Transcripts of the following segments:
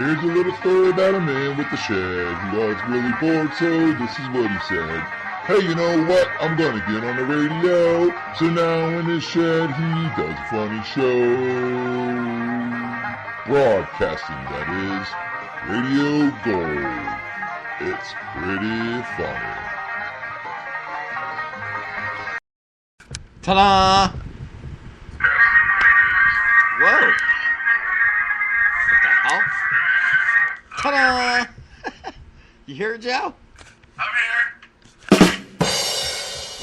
Here's a little story about a man with a shed. He was really bored, so this is what he said. Hey, you know what? I'm gonna get on the radio. So now in his shed, he does a funny show. Broadcasting, that is. Radio Gold. It's pretty funny. Ta-da! Whoa! What the hell? Ta-da! You hear it, Joe? I'm here.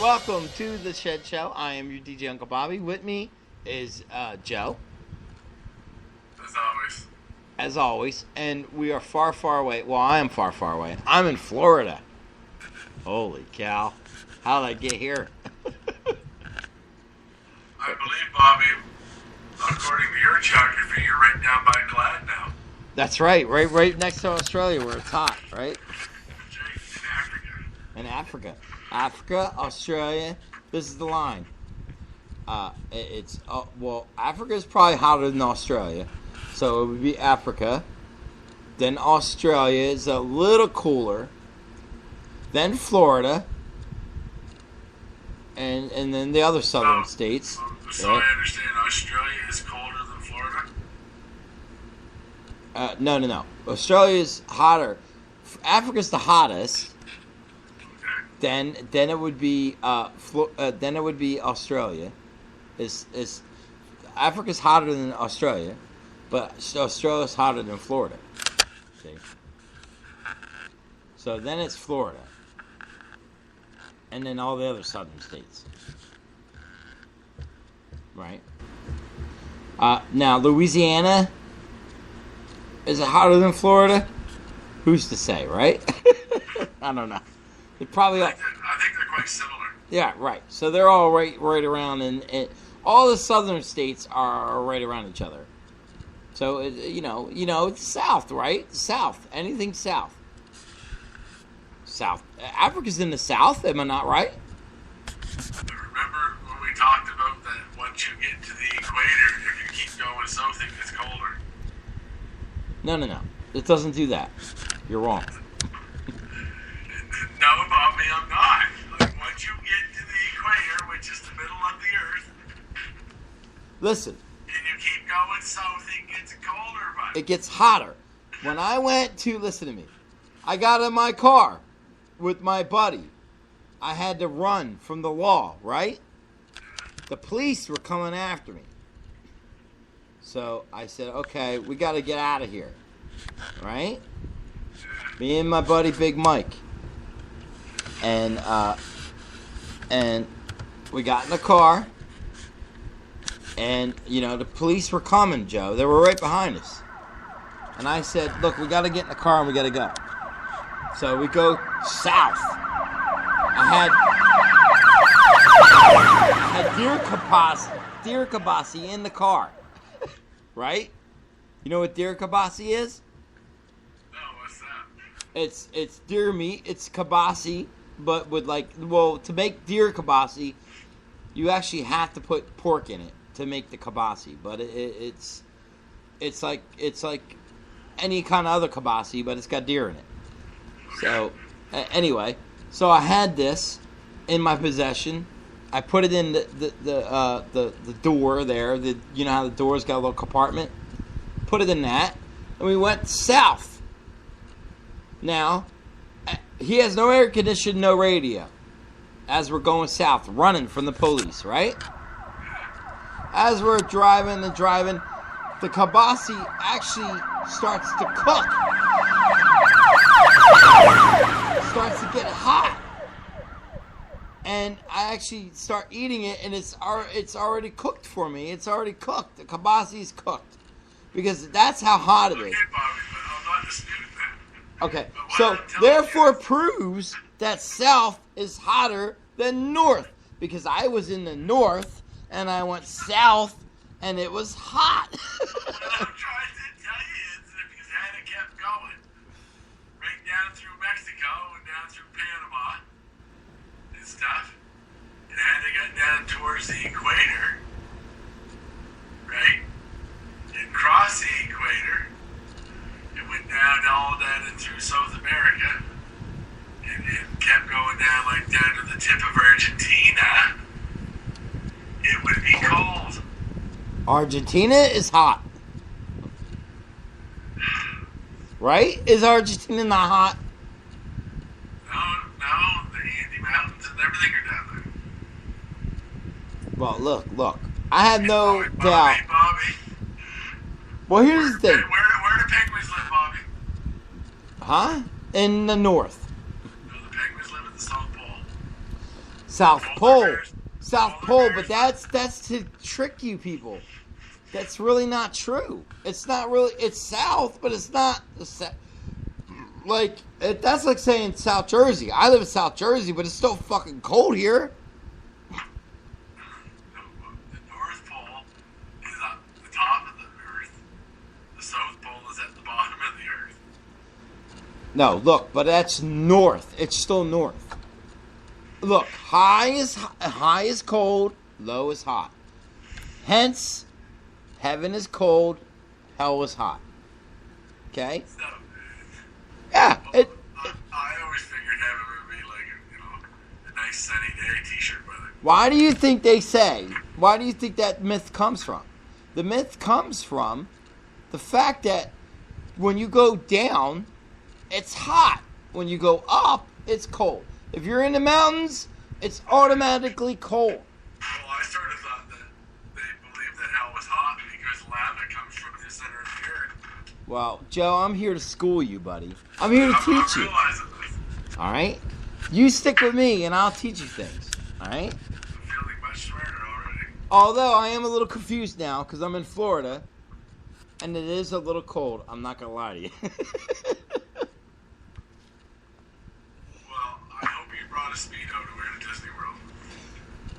Welcome to the Shed Show. I am your DJ Uncle Bobby. With me is Joe. As always. And we are far, far away. Well, I am far, far away. I'm in Florida. Holy cow. How did I get here? I believe, Bobby, according to your geography, you're right down by Glad now. That's right. Right next to Australia where it's hot, right? In Africa. In Africa. Africa, Australia. This is the line. Africa is probably hotter than Australia. So it would be Africa. Then Australia is a little cooler. Then Florida. And then the other southern states. So right? I understand Australia is colder than Florida? No. Australia is hotter. Africa's the hottest. Okay. Then it would be Australia. Is Africa's hotter than Australia, but Australia's hotter than Florida. See? So then it's Florida. And then all the other southern states. Right? Now, Louisiana, is it hotter than Florida? Who's to say, right? I don't know. They probably I think they're quite similar. Yeah, right. So they're all right around, and all the southern states are right around each other. So, it's south, right? South. Anything south. South. Africa's in the south, am I not right? Remember when we talked about that once you get to the equator, if you keep going south, it gets colder? No. It doesn't do that. You're wrong. No, Bobby, I'm not. Like, once you get to the equator, which is the middle of the earth, listen. and you keep going south, it gets colder, buddy. It gets hotter. When I went to, listen to me, I got in my car with my buddy. I had to run from the law, right? The police were coming after me. So I said, okay, we got to get out of here. Right? Me and my buddy Big Mike. And we got in the car. And, the police were coming, Joe. They were right behind us. And I said, look, we got to get in the car and we got to go. So we go south. I had deer kabasi in the car. Right? You know what deer kabasi is? No, what's that? It's deer meat. It's kabasi, but with to make deer kabasi, you actually have to put pork in it to make the kabasi. But it's like any kind of other kabasi, but it's got deer in it. So, anyway, so I had this in my possession. I put it in the door there. You know how the door's got a little compartment? Put it in that, and we went south. Now, he has no air conditioning, no radio. As we're going south, running from the police, right? As we're driving, the kabasi actually starts to cook. Starts to get hot, and I actually start eating it, and it's already cooked for me. It's already cooked. The kabasi's cooked because that's how hot it is. Okay, Bobby, but I'm not disputing that. Okay, so therefore proves that south is hotter than north because I was in the north and I went south and it was hot. What I'm trying to tell you is that if you had kept going right down through Mexico and down through Panama and stuff, and had to get down towards the equator, right? And cross the equator, it would Argentina is hot. Right? Is Argentina not hot? No, the Andes Mountains and everything are down there. Well, look. I have no Bobby, doubt. Bobby. Well, here's the thing. Where do penguins live, Bobby? Huh? In the north. No, the penguins live at the South Pole. South Polar Pole. bears. South Polar Pole, but bears. that's to trick you people. That's really not true. It's not really. It's south, but it's not. That's like saying South Jersey. I live in South Jersey, but it's still fucking cold here. The North Pole is at the top of the Earth. The South Pole is at the bottom of the Earth. No, look, but that's north. It's still north. Look, high is cold, low is hot. Hence, heaven is cold, hell is hot. Okay? So, Yeah. I always figured heaven would be like a nice sunny day, t-shirt weather. Why do you think that myth comes from? The myth comes from the fact that when you go down, it's hot. When you go up, it's cold. If you're in the mountains, it's automatically cold. Well, I sort of thought that they believed that hell was hot because lava comes from the center of the earth. Well, Joe, I'm here to school you, buddy. I'm here to I'm teach you. realizing this. All right? You stick with me, and I'll teach you things. All right? I'm feeling much smarter already. Although I am a little confused now because I'm in Florida, and it is a little cold. I'm not going to lie to you. Well, I hope you brought a Speedo to wear to Disney World.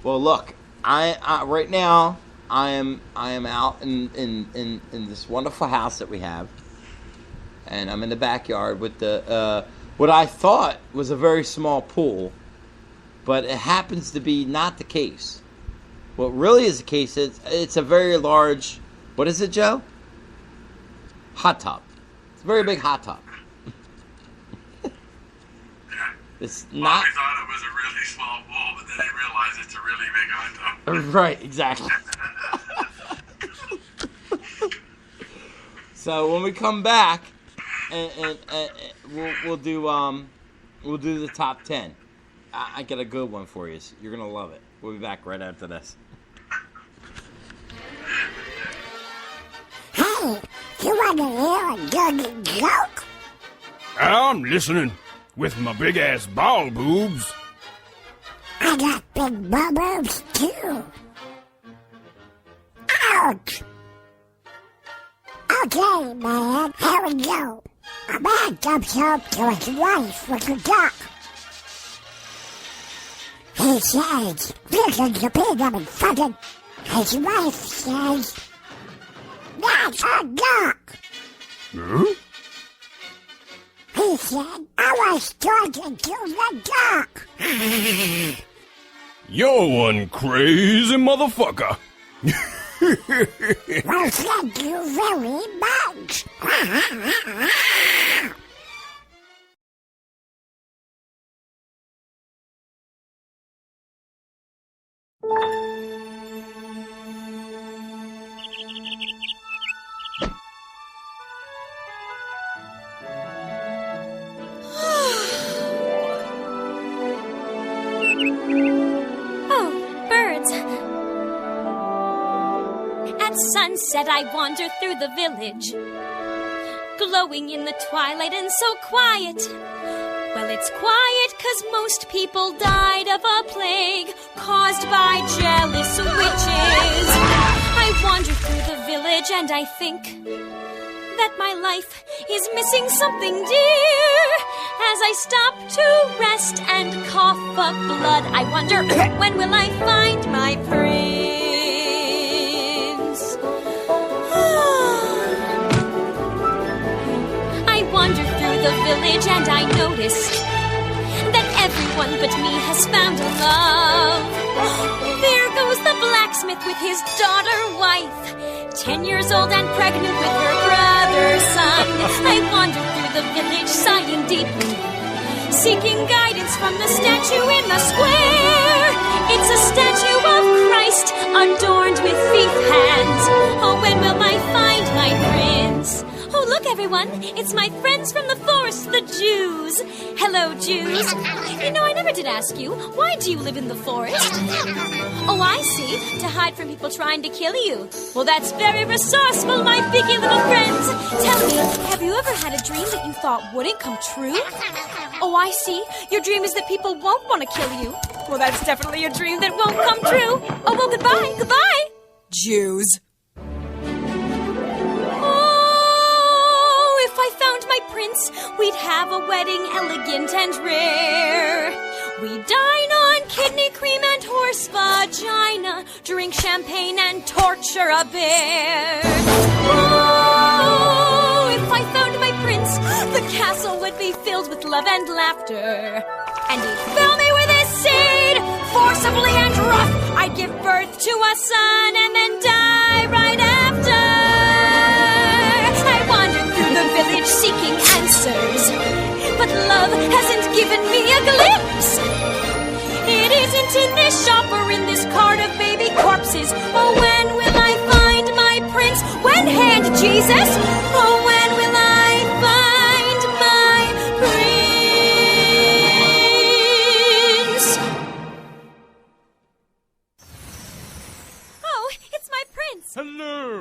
Well, look, I right now I am out in this wonderful house that we have, and I'm in the backyard with the what I thought was a very small pool, but it happens to be not the case. What really is the case is it's a very large. What is it, Joe? Hot tub. It's a very big hot tub. Yeah. It's Well, not I thought it was a really small pool, but then I realized it's a really big hot tub. right. Exactly. So when we come back, and we'll do the top 10. I got a good one for you. You're gonna love it. We'll be back right after this. Hey, you want to hear a good joke? I'm listening with my big ass ball boobs. I got big boobs too. Ouch! Okay, man, here we go. A man comes home to his wife with a duck. He says, "Listen to pig, I'm fucking." His wife says, "That's a duck." Huh? He said, "I was talking to the duck." You're one crazy motherfucker. Well, thank you very much. Oh, birds. At sunset I wander through the village, glowing in the twilight and so quiet. Well, it's quiet 'cause most people died of a plague caused by jealous witches. I wander through the village and I think that my life is missing something dear. As I stop to rest and cough up blood, I wonder, when will I find my prince? I wander through the village and I notice that everyone but me has found a love. There goes the blacksmith with his daughter-wife, 10 years old and pregnant with her brother's son. I wander through the village sighing deeply, seeking guidance from the statue in the square. It's a statue of Christ adorned with thief hands. everyone. It's my friends from the forest, the Jews. Hello, Jews. You know, I never did ask you, why do you live in the forest? Oh, I see. To hide from people trying to kill you. Well, that's very resourceful, my biggie little friends. Tell me, have you ever had a dream that you thought wouldn't come true? Oh, I see. Your dream is that people won't want to kill you. Well, that's definitely a dream that won't come true. Oh, well, goodbye. Goodbye. Jews. Oh, if I found my prince, we'd have a wedding elegant and rare. We'd dine on kidney cream and horse vagina, drink champagne and torture a bear. Oh, if I found my prince, the castle would be filled with love and laughter. And he'd fill me with his seed, forcibly and rough. I'd give birth to a son and then die right after. I wandered through the village seeking answers, but love hasn't given me a glimpse. It isn't in this shop or in this cart of baby corpses. Oh, when will I find my prince? When, hand Jesus? Oh, when will I find my prince? Oh, it's my prince. Hello.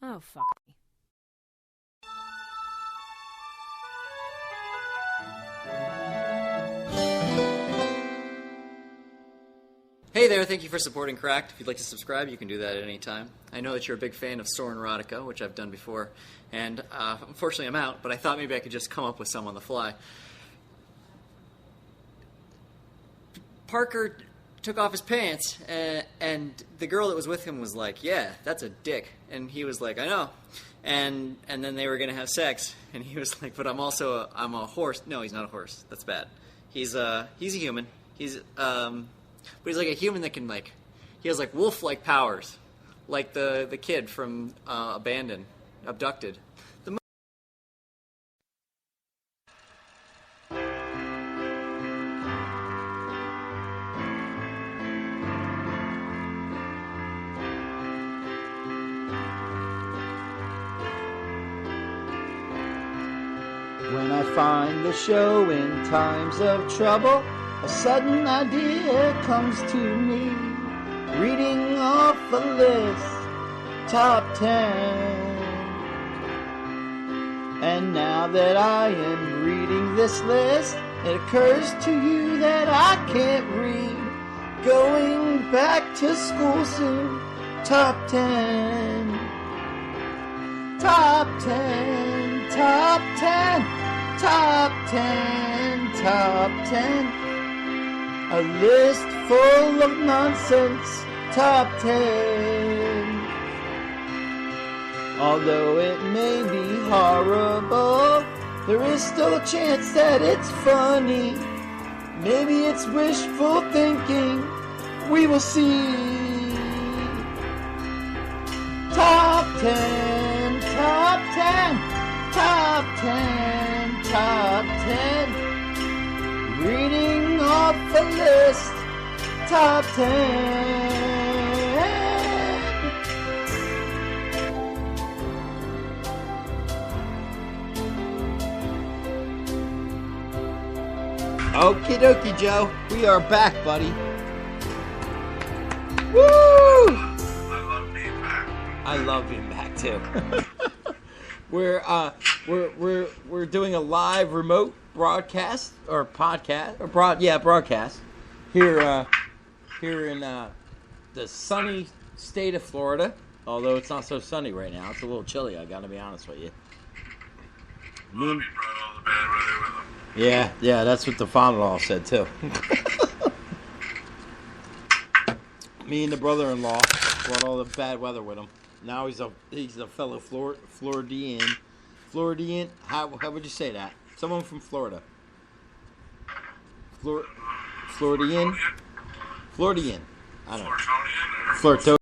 Oh, fuck me. Hey there, thank you for supporting Cracked. If you'd like to subscribe, you can do that at any time. I know that you're a big fan of Soren Erotica, which I've done before, and unfortunately I'm out, but I thought maybe I could just come up with some on the fly. Parker took off his pants, and the girl that was with him was like, yeah, that's a dick. And he was like, I know. And then they were going to have sex, and he was like, but I'm a horse. No, he's not a horse. That's bad. He's a human. But he's like a human that can, like, he has, like, wolf-like powers. Like the kid from Abducted. When I find the show in times of trouble, a sudden idea comes to me, reading off a list, top 10. And now that I am reading this list, it occurs to you that I can't read. Going back to school soon, top 10. Top 10, top 10, top 10, top 10. A list full of nonsense, top 10. Although it may be horrible, there is still a chance that it's funny. Maybe it's wishful thinking, we will see. Top 10, top 10, top 10, top 10. Reading off a list, top 10. Okie dokie, Joe. We are back, buddy. Woo! I love being back. I love being back too. We're doing a live remote broadcast or podcast or broadcast here in the sunny state of Florida. Although it's not so sunny right now, it's a little chilly. I gotta be honest with you. Bobby brought all the bad weather with him. Yeah, that's what the father-in-law said too. Me and the brother-in-law brought all the bad weather with him. Now he's a fellow Floridian. Floridian? How would you say that? Someone from Florida. Floridian? Floridian. I don't know. Flortonian or Flirto.